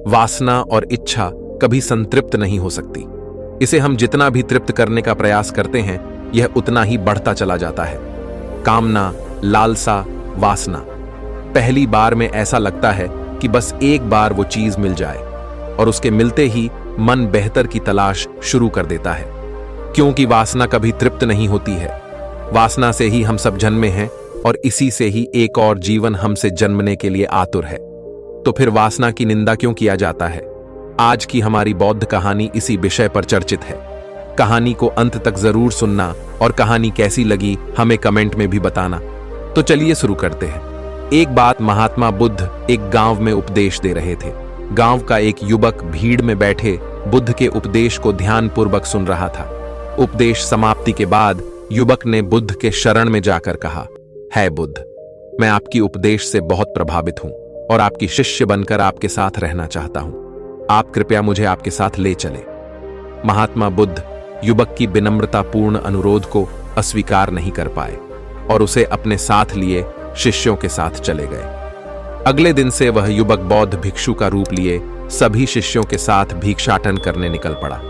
वासना और इच्छा कभी संतृप्त नहीं हो सकती। इसे हम जितना भी तृप्त करने का प्रयास करते हैं, यह उतना ही बढ़ता चला जाता है। कामना, लालसा, वासना। पहली बार में ऐसा लगता है कि बस एक बार वो चीज मिल जाए, और उसके मिलते ही मन बेहतर की तलाश शुरू कर देता है, क्योंकि वासना कभी तृप्त नहीं होती है। वासना से ही हम सब जन्मे हैं, और इसी से ही एक और जीवन हमसे जन्मने के लिए आतुर है। तो फिर वासना की निंदा क्यों किया जाता है? आज की हमारी बौद्ध कहानी इसी विषय पर चर्चित है। कहानी को अंत तक जरूर सुनना, और कहानी कैसी लगी हमें कमेंट में भी बताना। तो चलिए शुरू करते हैं। एक बात, महात्मा बुद्ध एक गांव में उपदेश दे रहे थे। गांव का एक युवक भीड़ में बैठे बुद्ध के उपदेश को ध्यानपूर्वक सुन रहा था। उपदेश समाप्ति के बाद युवक ने बुद्ध के शरण में जाकर कहा, है बुद्ध, मैं आपकी उपदेश से बहुत प्रभावित हूं और आपकी शिष्य बनकर आपके साथ रहना चाहता हूं। आप कृपया मुझे आपके साथ ले चले। महात्मा बुद्ध युवक की विनम्रतापूर्ण अनुरोध को अस्वीकार नहीं कर पाए और उसे अपने साथ लिए शिष्यों के साथ चले गए। अगले दिन से वह युवक बौद्ध भिक्षु का रूप लिए सभी शिष्यों के साथ भिक्षाटन करने निकल पड़ा।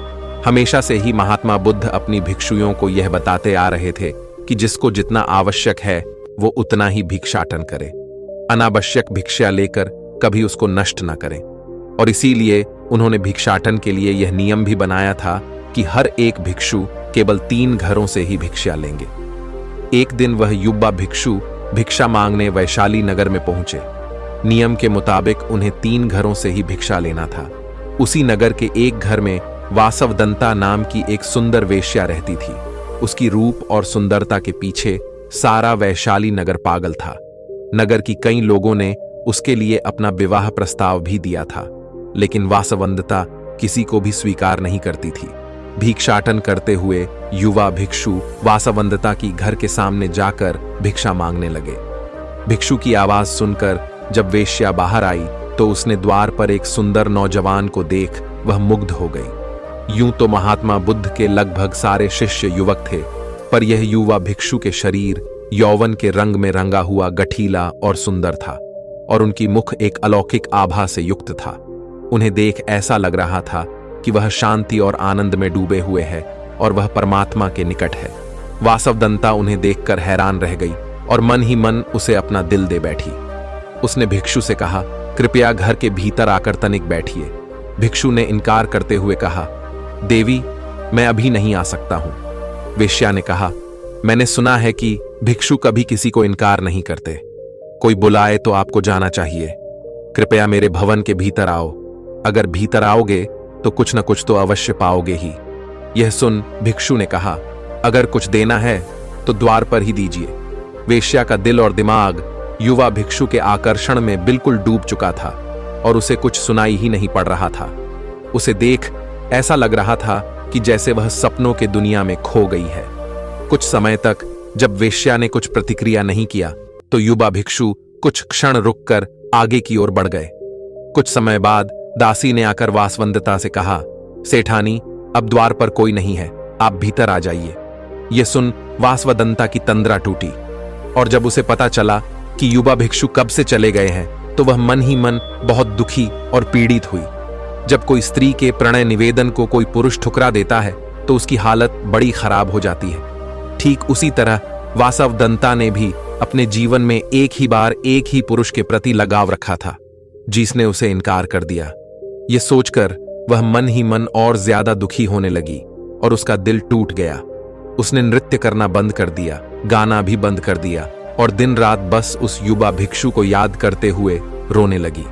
हमेशा से ही महात्मा बुद्ध अपनी भिक्षुओं को यह बताते आ रहे थे कि जिसको जितना आवश्यक है वो उतना ही भिक्षाटन करे। अनावश्यक भिक्षा लेकर कभी उसको नष्ट न करें। और इसीलिए उन्होंने भिक्षाटन के लिए यह नियम भी बनाया था कि हर एक भिक्षु केवल 3 घरों से ही भिक्षा लेंगे। एक दिन वह युवा भिक्षु भिक्षा मांगने वैशाली नगर में पहुंचे। नियम के मुताबिक उन्हें 3 घरों से ही भिक्षा लेना था। उसी नगर के एक घर में वासवदंता नाम की एक सुंदर वेश्या रहती थी। उसकी रूप और सुंदरता के पीछे सारा वैशाली नगर पागल था। नगर की कई लोगों ने उसके लिए अपना विवाह प्रस्ताव भी दिया था, लेकिन वासवदंता किसी को भी स्वीकार नहीं करती थी। भिक्षाटन करते हुए युवा भिक्षु वासवदंता की घर के सामने जाकर भिक्षा मांगने लगे। भिक्षु की आवाज सुनकर जब वेश्या बाहर आई तो उसने द्वार पर एक सुंदर नौजवान को देख वह मुग्ध हो गई। यूं तो महात्मा बुद्ध के लगभग सारे शिष्य युवक थे, पर यह युवा भिक्षु के शरीर यौवन के रंग में रंगा हुआ गठीला और सुंदर था, और उनकी मुख एक अलौकिक आभा से युक्त था। उन्हें देख ऐसा लग रहा था कि वह शांति और आनंद में डूबे हुए है और वह परमात्मा के निकट है। वासवदंता उन्हें देखकर हैरान रह गई और मन ही मन उसे अपना दिल दे बैठी। उसने भिक्षु से कहा, कृपया घर के भीतर आकर तनिक बैठिए। भिक्षु ने इनकार करते हुए कहा, देवी, मैं अभी नहीं आ सकता हूं। वेश्या ने कहा, मैंने सुना है कि भिक्षु कभी किसी को इनकार नहीं करते। कोई बुलाए तो आपको जाना चाहिए। कृपया मेरे भवन के भीतर आओ। अगर भीतर आओगे तो कुछ न कुछ तो अवश्य पाओगे ही। यह सुन भिक्षु ने कहा, अगर कुछ देना है तो द्वार पर ही दीजिए। वेश्या का दिल और दिमाग युवा भिक्षु के आकर्षण में बिल्कुल डूब चुका था और उसे कुछ सुनाई ही नहीं पड़ रहा था। उसे देख ऐसा लग रहा था कि जैसे वह सपनों के दुनिया में खो गई है। कुछ समय तक जब वेश्या ने कुछ प्रतिक्रिया नहीं किया तो युवा भिक्षु कुछ क्षण रुककर आगे की ओर बढ़ गए। कुछ समय बाद दासी ने आकर वासवदंता से कहा, सेठानी, अब द्वार पर कोई नहीं है, आप भीतर आ जाइए। यह सुन वासवदंता की तंद्रा टूटी, और जब उसे पता चला कि युवा भिक्षु कब से चले गए हैं तो वह मन ही मन बहुत दुखी और पीड़ित हुई। जब कोई स्त्री के प्रणय निवेदन को कोई पुरुष ठुकरा देता है तो उसकी हालत बड़ी खराब हो जाती है। ठीक उसी तरह वासवदंता ने भी अपने जीवन में एक ही बार एक ही पुरुष के प्रति लगाव रखा था, जिसने उसे इनकार कर दिया। यह सोचकर वह मन ही मन और ज्यादा दुखी होने लगी और उसका दिल टूट गया। उसने नृत्य करना बंद कर दिया, गाना भी बंद कर दिया और दिन रात बस उस युवा भिक्षु को याद करते हुए रोने लगी।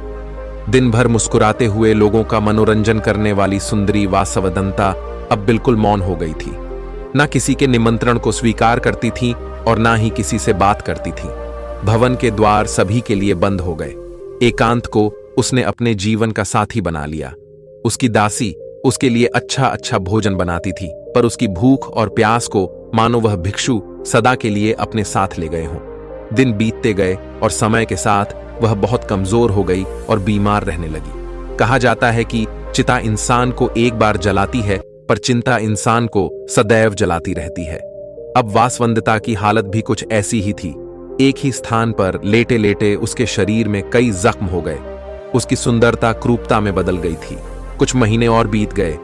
दिन भर मुस्कुराते हुए लोगों का मनोरंजन करने वाली सुंदरी वासवदंता अब बिल्कुल मौन हो गई थी। ना किसी के निमंत्रण को स्वीकार करती थी और ना ही किसी से बात करती थी। भवन के द्वार सभी के लिए बंद हो गए। एकांत को उसने अपने जीवन का साथी बना लिया। उसकी दासी उसके लिए अच्छा अच्छा भोजन बनाती थी, पर उसकी भूख और प्यास को मानो वह भिक्षु सदा के लिए अपने साथ ले गए हों। दिन बीतते गए और समय के साथ वह बहुत कमजोर हो गई और बीमार रहने लगी। कहा जाता है कि चिता इंसान को एक बार जलाती है, पर चिंता इंसान को सदैव जलाती रहती है। अब वासवदंता की हालत भी कुछ ऐसी ही थी। एक ही स्थान पर लेटे लेटे उसके शरीर में कई जख्म हो गए। उसकी सुंदरता क्रूरता में बदल गई थी। कुछ महीने और बीत गए।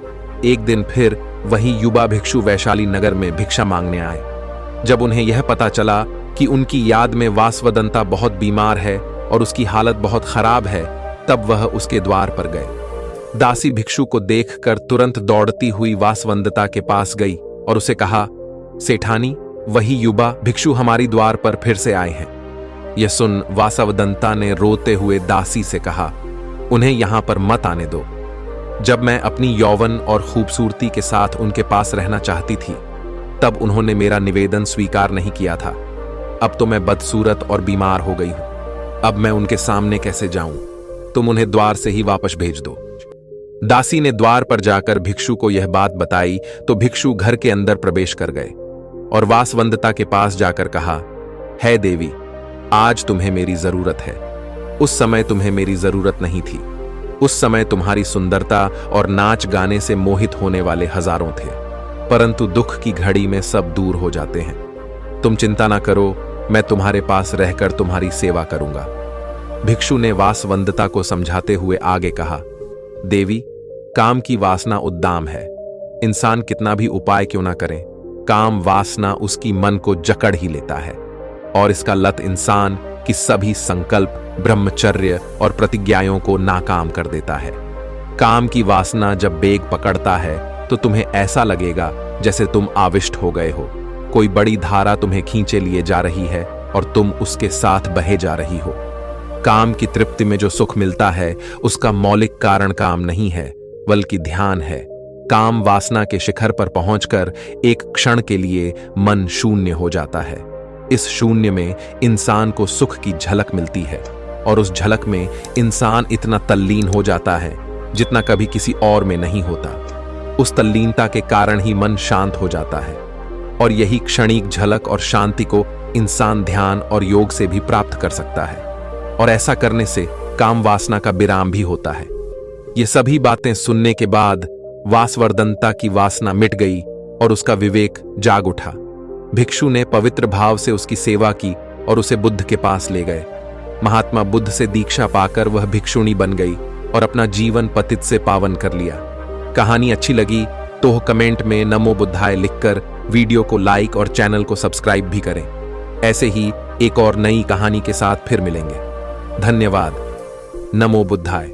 एक दिन फिर वही युवा भिक्षु वैशाली नगर में भिक्षा मांगने आए। जब उन्हें यह पता चला कि उनकी याद में वासवदंता बहुत बीमार है और उसकी हालत बहुत खराब है, तब वह उसके द्वार पर गए। दासी भिक्षु को देखकर तुरंत दौड़ती हुई वासवदंता के पास गई और उसे कहा, सेठानी, वही युवा भिक्षु हमारी द्वार पर फिर से आए हैं। यह सुन वासवदंता ने रोते हुए दासी से कहा, उन्हें यहां पर मत आने दो। जब मैं अपनी यौवन और खूबसूरती के साथ उनके पास रहना चाहती थी, तब उन्होंने मेरा निवेदन स्वीकार नहीं किया था। अब तो मैं बदसूरत और बीमार हो गई हूं। अब मैं उनके सामने कैसे जाऊं? तुम उन्हें द्वार से ही वापस भेज दो। दासी ने द्वार पर जाकर भिक्षु को यह बात बताई तो भिक्षु घर के अंदर प्रवेश कर गए और वासवदंता के पास जाकर कहा, है देवी, आज तुम्हें मेरी जरूरत है। उस समय तुम्हें मेरी जरूरत नहीं थी। उस समय तुम्हारी सुंदरता और नाच गाने से मोहित होने वाले हजारों थे, परंतु दुख की घड़ी में सब दूर हो जाते हैं। तुम चिंता ना करो, मैं तुम्हारे पास रहकर तुम्हारी सेवा करूंगा। भिक्षु ने वासवदंता को समझाते हुए आगे कहा, देवी, काम की वासना उद्दाम है। इंसान कितना भी उपाय क्यों ना करे, काम वासना उसकी मन को जकड़ ही लेता है और इसका लत इंसान की सभी संकल्प, ब्रह्मचर्य और प्रतिज्ञाओं को नाकाम कर देता है। काम की वासना जब बेग पकड़ता है तो तुम्हें ऐसा लगेगा जैसे तुम आविष्ट हो गए हो। कोई बड़ी धारा तुम्हें खींचे लिए जा रही है और तुम उसके साथ बहे जा रही हो। काम की तृप्ति में जो सुख मिलता है उसका मौलिक कारण काम नहीं है, बल्कि ध्यान है। काम वासना के शिखर पर पहुंचकर एक क्षण के लिए मन शून्य हो जाता है। इस शून्य में इंसान को सुख की झलक मिलती है और उस झलक में इंसान इतना तल्लीन हो जाता है जितना कभी किसी और में नहीं होता। उस तल्लीनता के कारण ही मन शांत हो जाता है और यही क्षणिक झलक और शांति को इंसान ध्यान और योग से भी प्राप्त कर सकता है और ऐसा करने से काम वासना का विराम भी होता है। ये सभी बातें सुनने के बाद वासवदंता की वासना मिट गई और उसका विवेक जाग उठा। भिक्षु ने पवित्र भाव से उसकी सेवा की और उसे बुद्ध के पास ले गए। महात्मा बुद्ध से दीक्षा पाकर वह भिक्षुणी बन गई और अपना जीवन पतित से पावन कर लिया। कहानी अच्छी लगी तो कमेंट में नमो बुद्धाय लिखकर वीडियो को लाइक और चैनल को सब्सक्राइब भी करें। ऐसे ही एक और नई कहानी के साथ फिर मिलेंगे। धन्यवाद। नमो बुद्धाय।